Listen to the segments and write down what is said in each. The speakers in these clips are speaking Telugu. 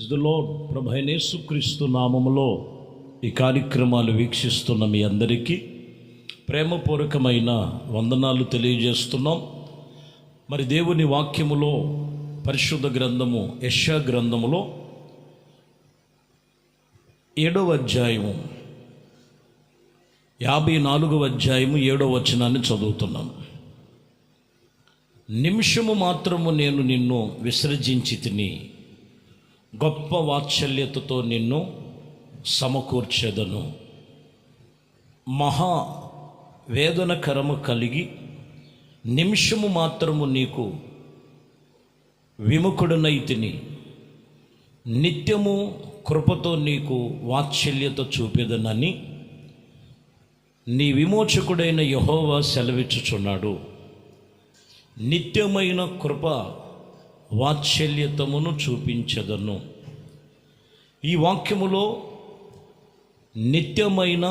Praise the lord. ప్రభు అయిన యేసుక్రీస్తు నామములో ఈ కార్యక్రమాలు వీక్షిస్తున్న మీ అందరికీ ప్రేమపూర్వకమైన వందనాలు తెలియజేస్తున్నాం. మరి దేవుని వాక్యములో పరిశుద్ధ గ్రంథము యెషయా గ్రంథములో 7వ అధ్యాయము 54వ అధ్యాయము 7వ వచనాన్ని చదువుతున్నాను. నిమిషము మాత్రము నేను నిన్ను విసర్జించి తిని గొప్ప వాత్సల్యతతో నిన్ను సమకూర్చెదను. మహా వేదనకరము కలిగి నిమిషము మాత్రము నీకు విముఖుడనైతిని, నిత్యము కృపతో నీకు వాత్సల్యత చూపెదనని నీ విమోచకుడైన యెహోవా సెలవిచ్చుచున్నాడు. నిత్యమైన కృప వాత్సల్యతమును చూపించదను. ఈ వాక్యములో నిత్యమైన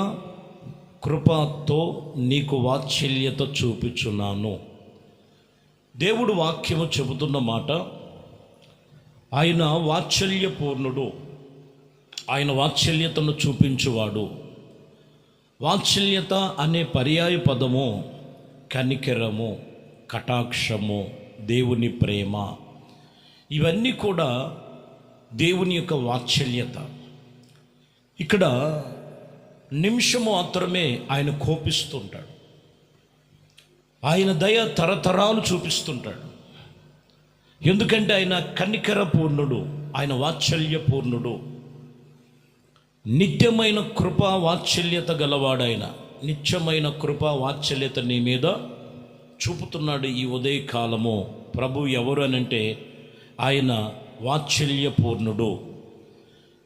కృపతో నీకు వాత్సల్యత చూపించున్నాను. దేవుడు వాక్యము చెబుతున్న మాట, ఆయన వాత్సల్యపూర్ణుడు, ఆయన వాత్సల్యతను చూపించువాడు. వాత్సల్యత అనే పర్యాయ పదము కనికరము, కటాక్షము, దేవుని ప్రేమ, ఇవన్నీ కూడా దేవుని యొక్క వాత్సల్యత. ఇక్కడ నిమిషము మాత్రమే ఆయన కోపిస్తుంటాడు, ఆయన దయ తరతరాలు చూపిస్తుంటాడు. ఎందుకంటే ఆయన కనికర పూర్ణుడు, ఆయన వాత్సల్య పూర్ణుడు, నిత్యమైన కృపా వాత్సల్యత గలవాడైన, నిత్యమైన కృపా వాత్సల్యత నీ మీద చూపుతున్నాడు. ఈ ఉదయకాలము ప్రభు ఎవరు అనంటే ఆయన వాత్సల్యపూర్ణుడు.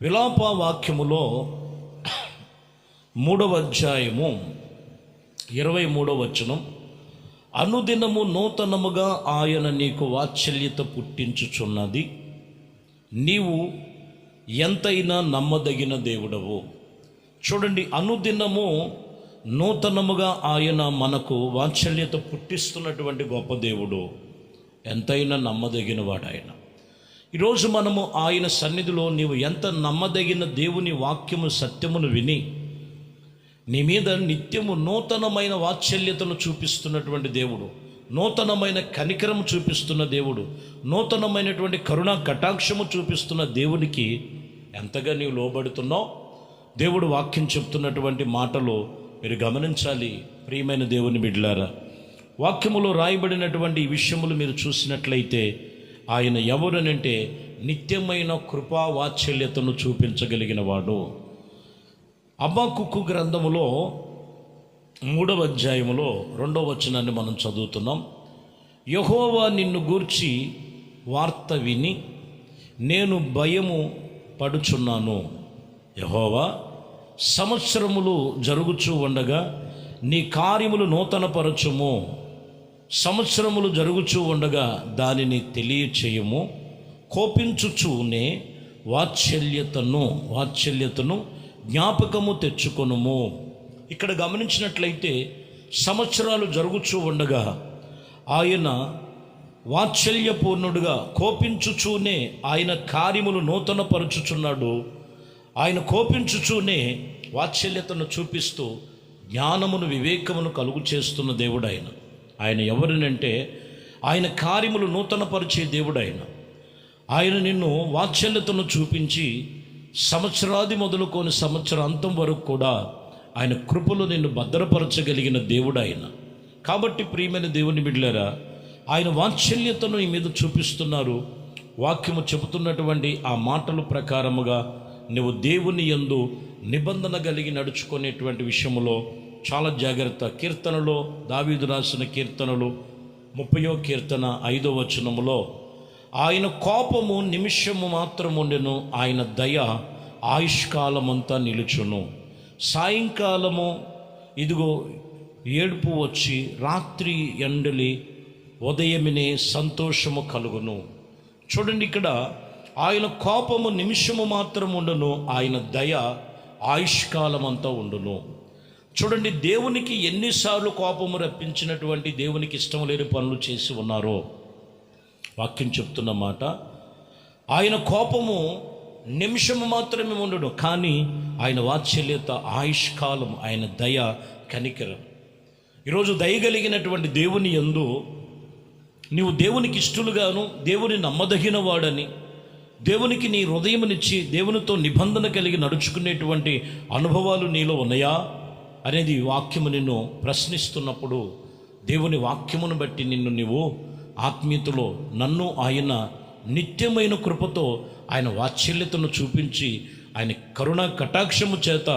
విలాప వాక్యములో 3వ అధ్యాయము 23వ వచనం, అనుదినము నూతనముగా ఆయన నీకు వాత్సల్యత పుట్టించుచున్నది, నీవు ఎంతైనా నమ్మదగిన దేవుడవు. చూడండి, అనుదినము నూతనముగా ఆయన మనకు వాత్సల్యత పుట్టిస్తున్నటువంటి గొప్ప దేవుడు, ఎంతైనా నమ్మదగిన వాడు ఆయన. ఈరోజు మనము ఆయన సన్నిధిలో నీవు ఎంత నమ్మదగిన దేవుని వాక్యము సత్యమును విని నీ మీద నిత్యము నూతనమైన వాత్సల్యతను చూపిస్తున్నటువంటి దేవుడు, నూతనమైన కనికరము చూపిస్తున్న దేవుడు, నూతనమైనటువంటి కరుణా కటాక్షము చూపిస్తున్న దేవునికి ఎంతగా నీవు లోబడుతున్నావు. దేవుడు వాక్యం చెప్తున్నటువంటి మాటలు మీరు గమనించాలి. ప్రియమైన దేవుని బిడ్డలారా, వాక్యములో రాయబడినటువంటి ఈ విషయములు మీరు చూసినట్లయితే ఆయన ఎవరనంటే నిత్యమైన కృపా వాత్సల్యతను చూపించగలిగిన వాడు. హబక్కూకు గ్రంథములో 3వ అధ్యాయములో 2వ వచనాన్ని మనం చదువుతున్నాం. యెహోవా నిన్ను గూర్చి వార్త విని నేను భయము పడుచున్నాను. యెహోవా, సంవత్సరములు జరుగుచూ ఉండగా నీ కార్యములు నూతనపరచుము, సంవత్సరములు జరుగుచూ ఉండగా దానిని తెలియచేయము, కోపించుచూనే వాత్సల్యతను జ్ఞాపకము తెచ్చుకొనుము. ఇక్కడ గమనించినట్లయితే సంవత్సరాలు జరుగుచూ ఉండగా ఆయన వాత్సల్యపూర్ణుడుగా కోపించుచూనే ఆయన కార్యములు నూతనపరచుచున్నాడు. ఆయన కోపించుచూనే వాత్సల్యతను చూపిస్తూ జ్ఞానమును వివేకమును కలుగు చేస్తున్న దేవుడు ఆయన. ఆయన ఎవరినంటే ఆయన కార్యములు నూతనపరిచే దేవుడు ఆయన. ఆయన నిన్ను వాత్సల్యతను చూపించి సంవత్సరాది మొదలుకొని సంవత్సరాంతం వరకు కూడా ఆయన కృపలో నిన్ను భద్రపరచగలిగిన దేవుడు ఆయన. కాబట్టి ప్రియమైన దేవుని బిడ్డలారా, ఆయన వాత్సల్యతను ఈ మీద చూపిస్తున్నారు. వాక్యము చెబుతున్నటువంటి ఆ మాటల ప్రకారముగా నువ్వు దేవుని యందు నిబంధన కలిగి నడుచుకునేటువంటి విషయంలో చాలా జాగ్రత్త. కీర్తనలో దావీదు రాసిన కీర్తనలు 30వ కీర్తన 5వ వచనములో, ఆయన కోపము నిమిషము మాత్రం ఉండెను, ఆయన దయ ఆయుష్కాలమంతా నిలుచును. సాయంకాలము ఇదిగో ఏడుపు వచ్చి, రాత్రి ఎండలి ఉదయమినే సంతోషము కలుగును. చూడండి, ఇక్కడ ఆయన కోపము నిమిషము మాత్రం ఉండును, ఆయన దయ ఆయుష్కాలమంతా ఉండును. చూడండి, దేవునికి ఎన్నిసార్లు కోపము రప్పించినటువంటి, దేవునికి ఇష్టం లేని పనులు చేసి ఉన్నారో వాక్యం చెప్తున్న మాట. ఆయన కోపము నిమిషము మాత్రమే ఉండడు, కానీ ఆయన వాత్సల్యత ఆయుష్కాలం, ఆయన దయ కనికరం. ఈరోజు దయగలిగినటువంటి దేవుని యందు నీవు దేవునికి ఇష్టలుగాను, దేవుని నమ్మదగిన వాడని, దేవునికి నీ హృదయమునిచ్చి దేవునితో నిబంధన కలిగి నడుచుకునేటువంటి అనుభవాలు నీలో ఉన్నాయా అనేది వాక్యము నిన్ను ప్రశ్నిస్తున్నప్పుడు, దేవుని వాక్యమును బట్టి నిన్ను నీవు ఆత్మీయతలో నన్ను ఆయన నిత్యమైన కృపతో ఆయన వాత్సల్యతను చూపించి ఆయన కరుణా కటాక్షము చేత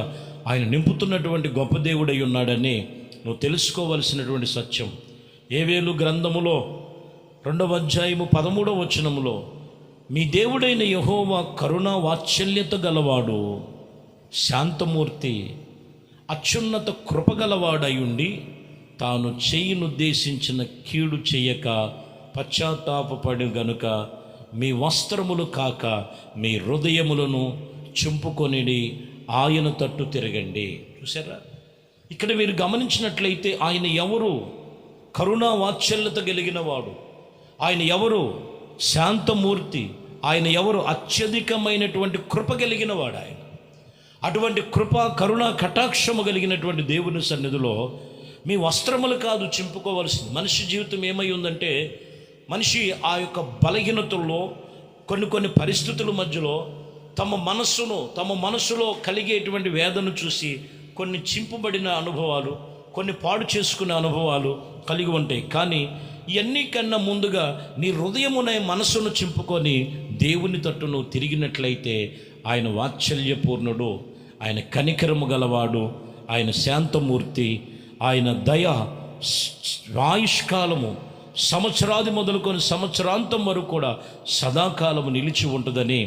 ఆయన నింపుతున్నటువంటి గొప్ప దేవుడై ఉన్నాడని నువ్వు తెలుసుకోవలసినటువంటి సత్యం. యోవేలు గ్రంథములో 2వ అధ్యాయము 13వ వచనములో, మీ దేవుడైన యెహోవా కరుణా వాత్సల్యత గలవాడు, శాంతమూర్తి, అత్యున్నత కృపగలవాడై ఉండి తాను చేయనుద్దేశించిన కీడు చెయ్యక పశ్చాత్తాపపడి గనుక మీ వస్త్రములు కాక మీ హృదయములను చింపుకొనిడి ఆయన తట్టు తిరగండి. చూసారా, ఇక్కడ మీరు గమనించినట్లయితే ఆయన ఎవరు? కరుణా వాత్సల్యత కలిగిన వాడు. ఆయన ఎవరు? శాంతమూర్తి. ఆయన ఎవరు? అత్యధికమైనటువంటి కృప కలిగిన వాడు. ఆయన అటువంటి కృప కరుణ కటాక్షము కలిగినటువంటి దేవుని సన్నిధిలో మీ వస్త్రములు కాదు చింపుకోవలసింది. మనిషి జీవితం ఏమై ఉందంటే, మనిషి ఆ యొక్క బలహీనతల్లో కొన్ని పరిస్థితుల మధ్యలో తమ మనసులో కలిగేటువంటి వేదన చూసి కొన్ని చింపబడిన అనుభవాలు, కొన్ని పాడు చేసుకునే అనుభవాలు కలిగి ఉంటాయి. కానీ ఇవన్నీ కన్నా ముందుగా నీ హృదయమున మనసును చింపుకొని దేవుని తట్టు నువ్వు తిరిగినట్లయితే ఆయన వాత్సల్యపూర్ణుడు, ఆయన కనికరము గలవాడు, ఆయన శాంతమూర్తి, ఆయన దయ ఆయుష్కాలము సంవత్సరాది మొదలుకొని సంవత్సరాంతం వరకు కూడా సదాకాలము నిలిచి ఉంటుందని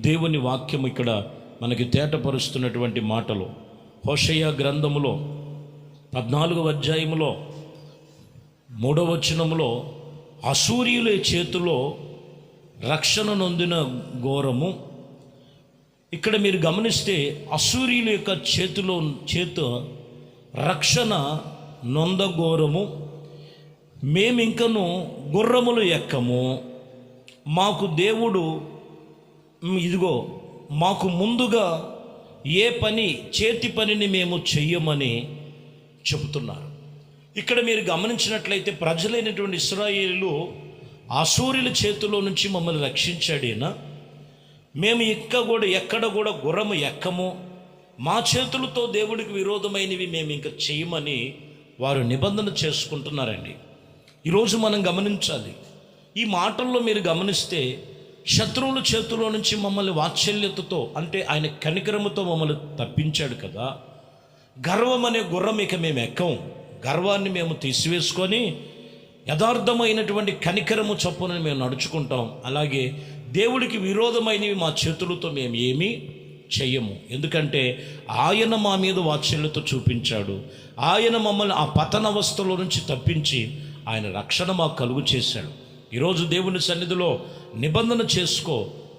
దేవుని వాక్యం ఇక్కడ మనకి తేటపరుస్తున్నటువంటి మాటలు. హోషేయ గ్రంథములో 14వ అధ్యాయములో 3వ వచనములో, అశూరీయుల చేతిలో రక్షణ నొందిన ఘోరము. ఇక్కడ మీరు గమనిస్తే అశూరీయుల యొక్క చేత రక్షణ నొంద ఘోరము, మేమింకను గుర్రములు ఎక్కము, మాకు దేవుడు ఇదిగో మాకు ముందుగా ఏ చేతి పనిని మేము చెయ్యమని చెబుతున్నారు. ఇక్కడ మీరు గమనించినట్లయితే ప్రజలైనటువంటి ఇశ్రాయేలు అశూరీయుల చేతిలో నుంచి మమ్మల్ని రక్షించాడేనా, మేము ఎక్కడ కూడా గుర్రము ఎక్కము, మా చేతులతో దేవుడికి విరోధమైనవి మేము ఇంకా చేయమని వారు నిబంధన చేసుకుంటున్నారండి. ఈరోజు మనం గమనించాలి, ఈ మాటల్లో మీరు గమనిస్తే శత్రువుల చేతిలో నుంచి మమ్మల్ని వాత్సల్యతతో, అంటే ఆయన కనికరముతో మమ్మల్ని తప్పించాడు కదా. గర్వం అనే గుర్రం ఇక మేము ఎక్కం, గర్వాన్ని మేము తీసివేసుకొని యథార్థమైనటువంటి కనికరము చొప్పున మేము నడుచుకుంటాం. అలాగే దేవుడికి విరోధమైనవి మా చేతులతో మేము ఏమీ చెయ్యము. ఎందుకంటే ఆయన మా మీద వాత్సల్యత చూపించాడు. ఆయన మమ్మల్ని ఆ పతనవస్థలో నుంచి తప్పించి ఆయన రక్షణ మాకు కలుగు చేశాడు. ఈరోజు దేవుని సన్నిధిలో నిబంధన చేసుకో,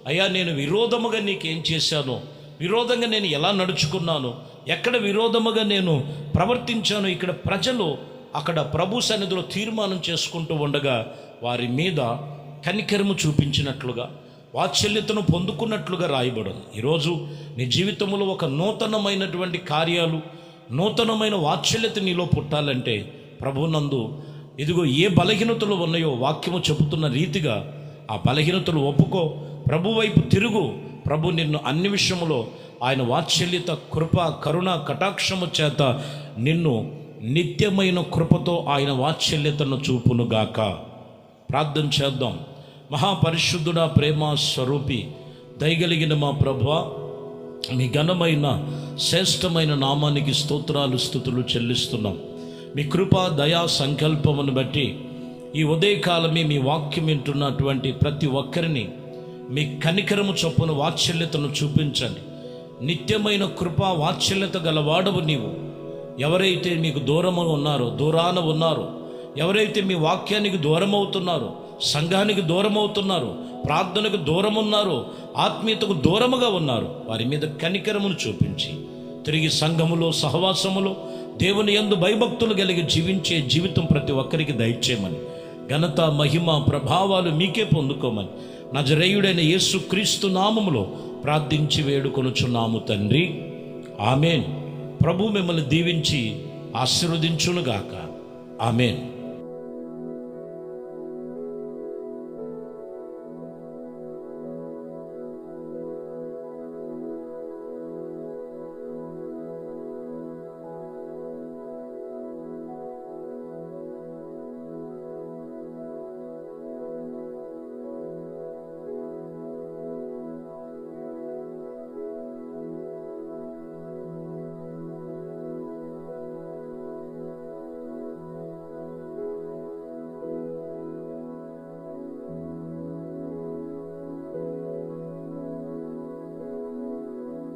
అయ్యా నేను విరోధముగా నీకేం చేశానో, విరోధంగా నేను ఎలా నడుచుకున్నాను, ఎక్కడ విరోధముగా నేను ప్రవర్తించాను. ఇక్కడ ప్రజలు అక్కడ ప్రభు సన్నిధిలో తీర్మానం చేసుకుంటూ ఉండగా వారి మీద కనికరము చూపించినట్లుగా, వాత్సల్యతను పొందుకున్నట్లుగా రాయబడింది. ఈరోజు నీ జీవితంలో ఒక నూతనమైనటువంటి కార్యాలు, నూతనమైన వాత్సల్యత నీలో పుట్టాలంటే ప్రభునందు ఇదిగో ఏ బలహీనతలు ఉన్నాయో వాక్యము చెబుతున్న రీతిగా ఆ బలహీనతలు ఒప్పుకో, ప్రభు వైపు తిరుగు. ప్రభు నిన్ను అన్ని విషయములో ఆయన వాత్సల్యత, కృప, కరుణ, కటాక్షము చేత నిన్ను నిత్యమైన కృపతో ఆయన వాత్సల్యతను చూపునుగాక. ప్రార్థన చేద్దాం. మహాపరిశుద్ధుడా, ప్రేమ స్వరూపి, దయగలిగిన మా ప్రభువా, మీ ఘనమైన శ్రేష్టమైన నామానికి స్తోత్రాలు స్తుతులు చెల్లిస్తున్నాం. మీ కృపా దయా సంకల్పమును బట్టి ఈ ఉదయకాలమే మీ వాక్యం వింటున్నటువంటి ప్రతి ఒక్కరిని మీ కనికరము చొప్పున వాత్సల్యతను చూపించండి. నిత్యమైన కృపా వాత్సల్యత గలవాడవు నీవు. ఎవరైతే మీకు దూరాన ఉన్నారో, ఎవరైతే మీ వాక్యానికి దూరమవుతున్నారో, సంఘానికి దూరమవుతున్నారో, ప్రార్థనకు దూరమున్నారో, ఆత్మీయతకు దూరముగా ఉన్నారు, వారి మీద కనికరమును చూపించి తిరిగి సంఘములో, సహవాసములో దేవుని యందు భయభక్తులు కలిగి జీవించే జీవితం ప్రతి ఒక్కరికి దయచేయమని, ఘనత, మహిమ, ప్రభావాలు మీకే పొందుకోమని నజరేయుడైన యేసు క్రీస్తు నామములో ప్రార్థించి వేడుకొనుచున్నాము తండ్రి, ఆమేన్. ప్రభు మిమ్మల్ని దీవించి ఆశీర్వదించునుగాక. ఆమేన్.